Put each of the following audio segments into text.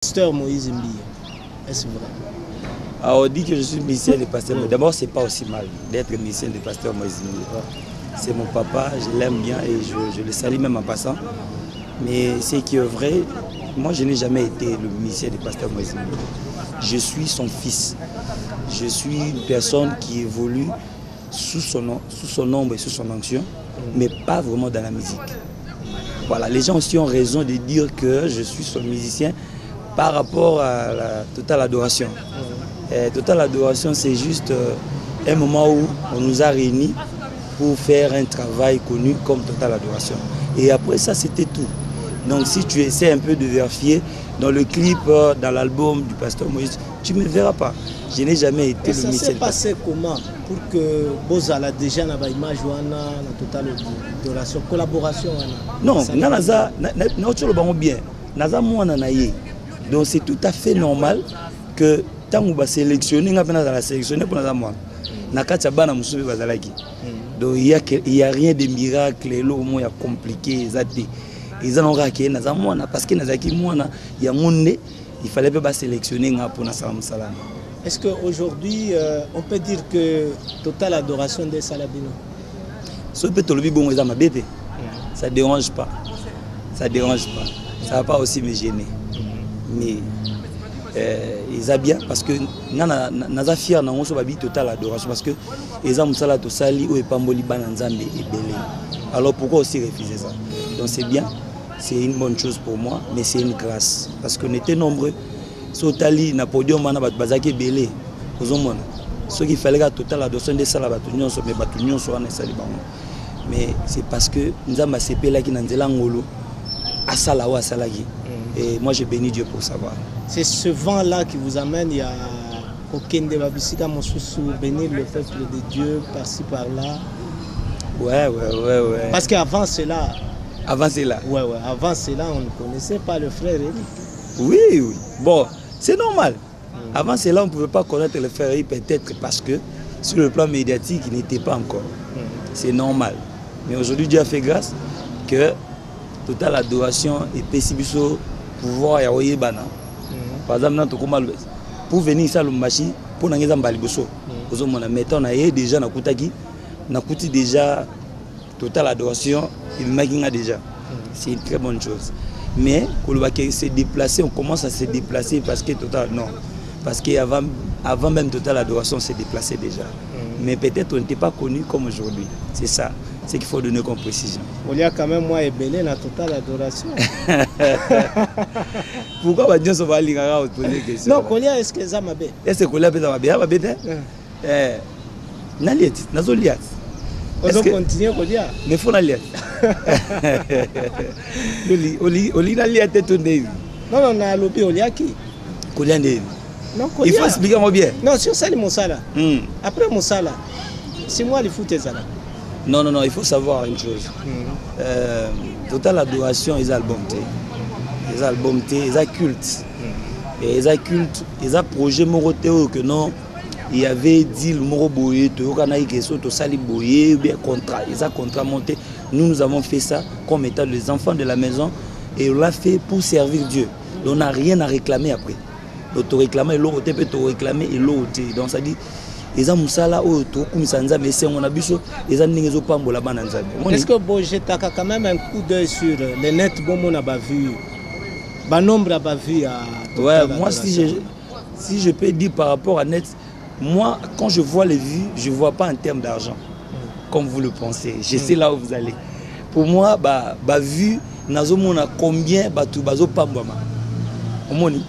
Pasteur Moïse Mbi, est-ce vrai? Alors, on dit que je suis musicien de Pasteur Moïse. D'abord, c'est pas aussi mal d'être musicien de Pasteur Moïse Mbi. C'est mon papa, je l'aime bien et je le salue même en passant. Mais ce qui est vrai, moi je n'ai jamais été le musicien de Pasteur Moïse Mbi. Je suis son fils. Je suis une personne qui évolue sous son ombre et sous son onction, mais pas vraiment dans la musique. Voilà, les gens aussi ont raison de dire que je suis son musicien par rapport à la Total Adoration. Total Adoration, c'est juste un moment où on nous a réunis pour faire un travail connu comme Total Adoration. Et après ça, c'était tout. Donc si tu essaies un peu de vérifier dans le clip, dans l'album du Pasteur Moïse, tu ne me verras pas. Je n'ai jamais été le musicien. Ça s'est passé comment pour que Bozala déjà n'a pas image la Total Adoration, collaboration? Non, naza bien. Naza mwana na ye. Donc c'est tout à fait normal que tant qu'on va sélectionner, on va sélectionner pour nous moi. Nakata bana musubi bazalaki. Donc il y a rien de miracle, le mot est compliqué, exacté. Ils ont raqué naza mwana parce que nazaki mwana ya monde, il fallait pas sélectionner pour na salam salam. Est-ce qu'aujourd'hui, on peut dire que Total Adoration des Salabino? Ce peut être le bon ma bébé. Ça ne dérange pas. Ça ne dérange pas. Ça ne va pas aussi me gêner. Mais ils ont bien parce que nous sommes fiers de Total Adoration parce que ils ont ça tout sali ou epamboli bananzambe et belé. Alors pourquoi aussi refuser ça? Donc c'est bien. C'est une bonne chose pour moi, mais c'est une grâce parce qu'on était nombreux. Sotali na podium mana bat bazaki belé ozomona ce qu'il fallait que Total Adoration de sala batunion so mais batunion so na sali bango mais c'est parce que nzamba sepela ki na nzela ngolo asala wa salaki et moi je bénis Dieu pour savoir. C'est ce vent là qui vous amène, il y a Okende Babisika Mosusu bénir le peuple de Dieu par-ci par-là. Ouais. Parce qu'avant cela avant cela on ne connaissait pas le frère Eric. Oui. Bon, c'est normal. Avant cela, on ne pouvait pas connaître le frère peut-être parce que sur le plan médiatique, il n'était pas encore. C'est normal. Mais aujourd'hui, Dieu a fait grâce que Total Adoration et Pessibiso pouvoir y bana. Par exemple, pour venir ici à Lumbashi, pour nous Mbaliboso, nous mettons déjà déjà Total Adoration, il m'a déjà. C'est une très bonne chose. Mais quand on se déplacer, on commence à se déplacer parce que Total, non. Parce qu'avant même Total Adoration, on s'est déplacé déjà. Mais peut-être on n'était pas connu comme aujourd'hui. C'est ça. C'est qu'il faut donner comme précision. Il y a quand même moi et Belé dans Total Adoration. Pourquoi on va aller poser des questions? Non, Kolia, est-ce que ça m'a bien? Est-ce que Kolia peut avoir bien? Naliet, Nazoliat. On doit continuer Kolia. Mais il faut Naliet. Oli Naliet est tourné. Non, on a lobby Oliaki. Kolia n'est. Non, Kolia. Il faut expliquer moi bien. Non, sur ça, Moussala. Après Moussala, c'est moi les foot ça là. Non, il faut savoir une chose. Total Adoration, ils ont album. Ils ont album, ils ont culte. Et ils ont culte, ils ont projet Morotéo que non. Il y avait dit le Moro Boye, Sali Boye, bien contrat, ils ont contrat monté. Nous avons fait ça comme étant les enfants de la maison et on l'a fait pour servir Dieu. On n'a rien à réclamer après. L'auto-réclamer, l'autre peut te réclamer et l'autre. Donc ça dit, ils ont Moussala, mais c'est mon abisso, ils ont n'ingézo pas la bananza. Est-ce que Boje t'as quand même un coup d'œil sur les nets, bon, on a pas vu, bon nombre a pas vu à. Ouais, moi si je peux dire par rapport à net. Moi, quand je vois les vues, je ne vois pas en termes d'argent, comme vous le pensez. Je sais là où vous allez. Pour moi, vu, nous avons combien tu bazo pambama. Omoni,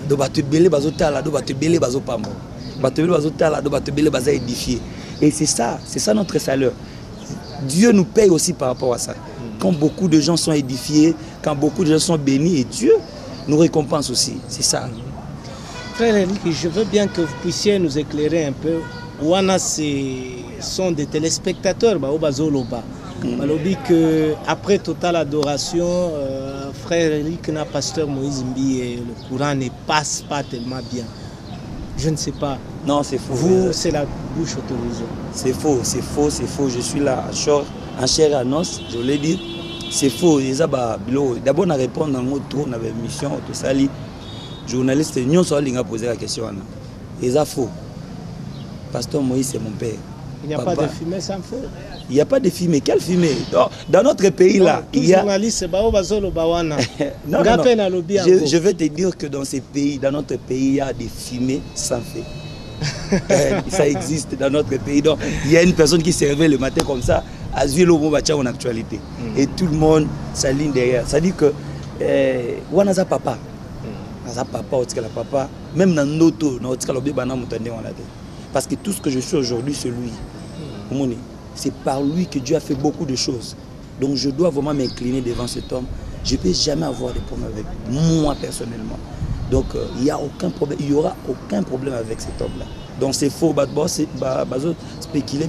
do batu belé bazo tala, do batu belé bazo pambo. Batu belé bazo tala, do batu belé bazo édifié. Et c'est ça notre salaire. Dieu nous paye aussi par rapport à ça. Quand beaucoup de gens sont édifiés, quand beaucoup de gens sont bénis, et Dieu nous récompense aussi. C'est ça. Frère Eric, je veux bien que vous puissiez nous éclairer un peu. Wana, sont des téléspectateurs, après Total Adoration, frère Eric, Pasteur Moïse Mbi, le courant ne passe pas tellement bien. Je ne sais pas. Non, c'est faux. Vous, c'est la bouche autorisée. C'est faux. Je suis là en chair et en os, je l'ai dit. C'est faux. D'abord, on a répondu dans notre tour, on avait une mission, tout ça. journaliste, nous sommes posé la question. Et ça faux. Pasteur Moïse, c'est mon père. Il n'y a pas de fumée sans feu. Il n'y a pas de fumée. Quelle fumée? Dans notre pays, là, il y a... journaliste, non, je vais te dire que dans ces pays, dans notre pays, il y a des fumées sans feu. Ça existe dans notre pays. Donc, il y a une personne qui se réveille le matin comme ça, à suivre le moment en actualité. Et tout le monde s'aligne derrière. Ça dit que, on a papa. Papa, même dans notre parce que tout ce que je suis aujourd'hui, c'est lui. C'est par lui que Dieu a fait beaucoup de choses. Donc je dois vraiment m'incliner devant cet homme. Je ne peux jamais avoir de problème avec moi personnellement. Donc il n'y a aucun problème, il n'y aura aucun problème avec cet homme-là. Donc c'est faux, c'est spéculer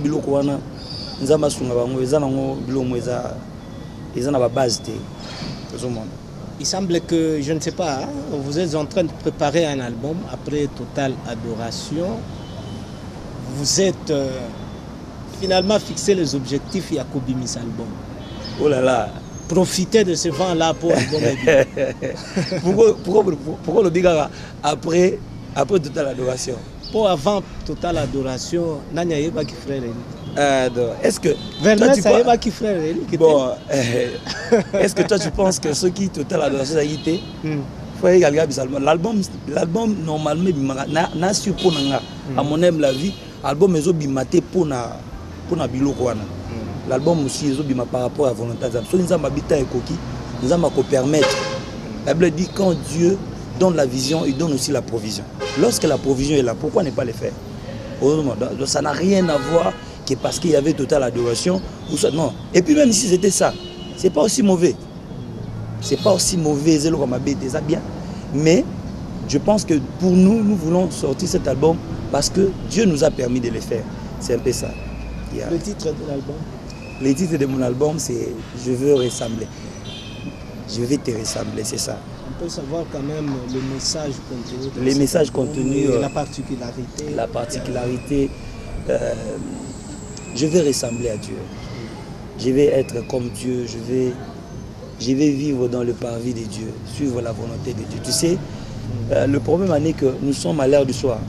il semble que, je ne sais pas, hein, vous êtes en train de préparer un album après Total Adoration. Vous êtes finalement fixé les objectifs Yacobi Miss Album. Oh là là. Profitez de ce vent-là pour album. Pourquoi le bigara après Total Adoration? Pour avant Total Adoration, Nanya Yeba qui frère. Est-ce que bon, est-ce que toi tu penses que ceux qui Total Adoration a été l'album normalement n'a su pour à mon aime la vie album est bimaté pour na biloko wana l'album aussi est bima par rapport à volonté d'âme so nous habita et coquille nous avons permettre la Bible dit quand Dieu donne la vision il donne aussi la provision. Lorsque la provision est là, pourquoi ne pas le faire? Ça n'a rien à voir que parce qu'il y avait Total Adoration ou ça, non. Et puis même si c'était ça, c'est pas aussi mauvais. C'est pas aussi mauvais, c'est bien. Mais je pense que pour nous, nous voulons sortir cet album parce que Dieu nous a permis de le faire. C'est un peu ça. Le titre de l'album? Le titre de mon album, c'est Je veux ressembler. Je vais te ressembler, c'est ça. On peut savoir quand même le message contenu. Les messages contenus. La particularité. La particularité. Je vais ressembler à Dieu. Je vais être comme Dieu. Je vais vivre dans le parvis de Dieu. Suivre la volonté de Dieu. Tu sais, le problème est que nous sommes à l'ère du soir.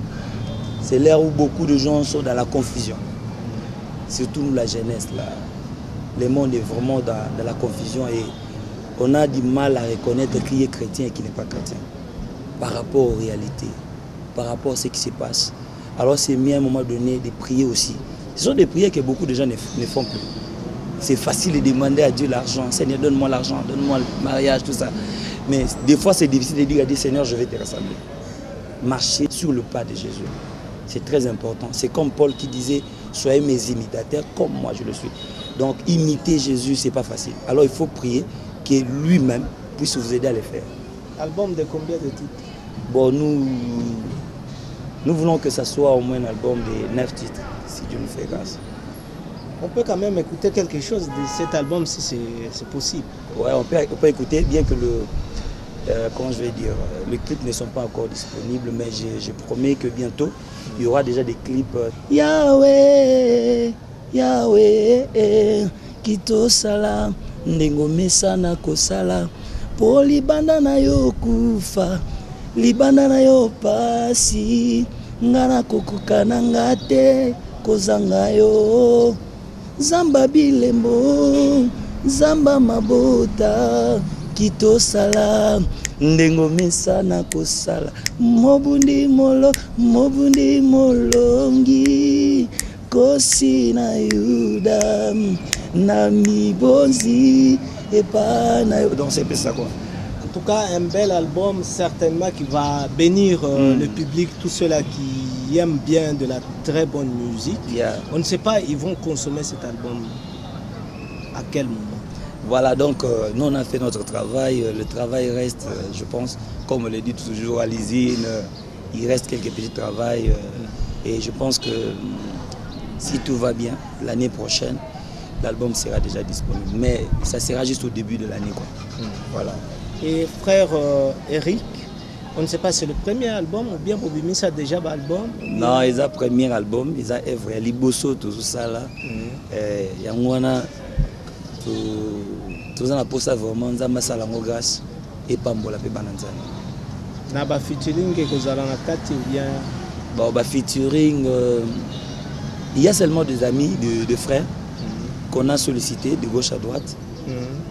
C'est l'ère où beaucoup de gens sont dans la confusion. Surtout nous, la jeunesse. Là. Le monde est vraiment dans la confusion et on a du mal à reconnaître qui est chrétien et qui n'est pas chrétien. Par rapport aux réalités, par rapport à ce qui se passe. Alors c'est mieux à un moment donné de prier aussi. Ce sont des prières que beaucoup de gens ne font plus. C'est facile de demander à Dieu l'argent. Seigneur, donne-moi l'argent, donne-moi le mariage, tout ça. Mais des fois, c'est difficile de dire à Dieu, Seigneur, je vais te ressembler. Marcher sur le pas de Jésus. C'est très important. C'est comme Paul qui disait, soyez mes imitateurs comme moi je le suis. Donc, imiter Jésus, ce n'est pas facile. Alors, il faut prier que lui-même puisse vous aider à le faire. Album de combien de titres? Bon, nous voulons que ça soit au moins un album de 9 titres, si Dieu nous fait grâce. On peut quand même écouter quelque chose de cet album si c'est possible. Ouais, on peut écouter, bien que comment je vais dire, les clips ne sont pas encore disponibles, mais je promets que bientôt, il y aura déjà des clips. Yahweh, Yahweh, Kito Salam, Ndengomesa na kosala, po libanda na yo kufa, libanda na yo pasi, ngana kokoka na ngate, kozanga yo. Zamba bilembo, zamba mabota, Kito Salam, Ndengomesa na kosala, mobundi molongi, kosi na yuda, na mibonzi, et pas na yuda. Donc c'est ça quoi. En tout cas, un bel album certainement qui va bénir le public, tous ceux-là qui aiment bien de la très bonne musique. On ne sait pas, ils vont consommer cet album à quel moment? Voilà, donc nous on a fait notre travail. Le travail reste, je pense, comme on le dit toujours à l'usine, il reste quelques petits travails. Et je pense que si tout va bien, l'année prochaine, l'album sera déjà disponible. Mais ça sera juste au début de l'année. Voilà. Et frère Eric, on ne sait pas, c'est le premier album ou bien Bobimi ça a déjà un album? Non, il a le premier album, il a œuvre, il a Liboso, tout ça là. Il y a tout ça pour ça vraiment, ça m'a grâce et pas pour la bananzani. Na ba featuring que vous allez en kati ou bien bon ba featuring il y a seulement des amis de frères qu'on a sollicité de gauche à droite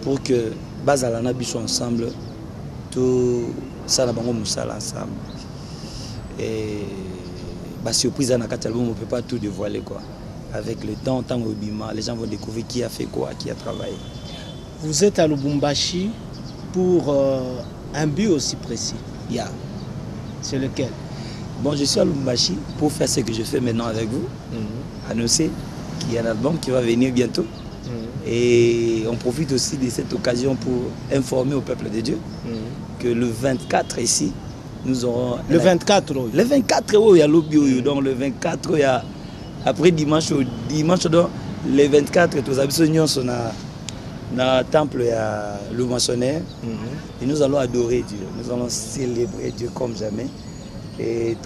pour que bazalana biso ensemble tout ça na bango musala ensemble et bah surprise à Nakati album on peut pas tout dévoiler quoi. Avec le temps au Bima, les gens vont découvrir qui a fait quoi, qui a travaillé. Vous êtes à Lubumbashi pour un but aussi précis. Yeah. C'est lequel? Bon, je suis à Lubumbashi pour faire ce que je fais maintenant avec vous. Annoncer qu'il y a un album qui va venir bientôt. Et on profite aussi de cette occasion pour informer au peuple de Dieu que le 24 ici, nous aurons... Le 24 oui. Le 24, il y a l'Obio. Donc le 24, il y a... Après dimanche, donc, le 24, tous les sont dans le temple le maçonnaire. Et nous allons adorer Dieu. Nous allons célébrer Dieu comme jamais. Et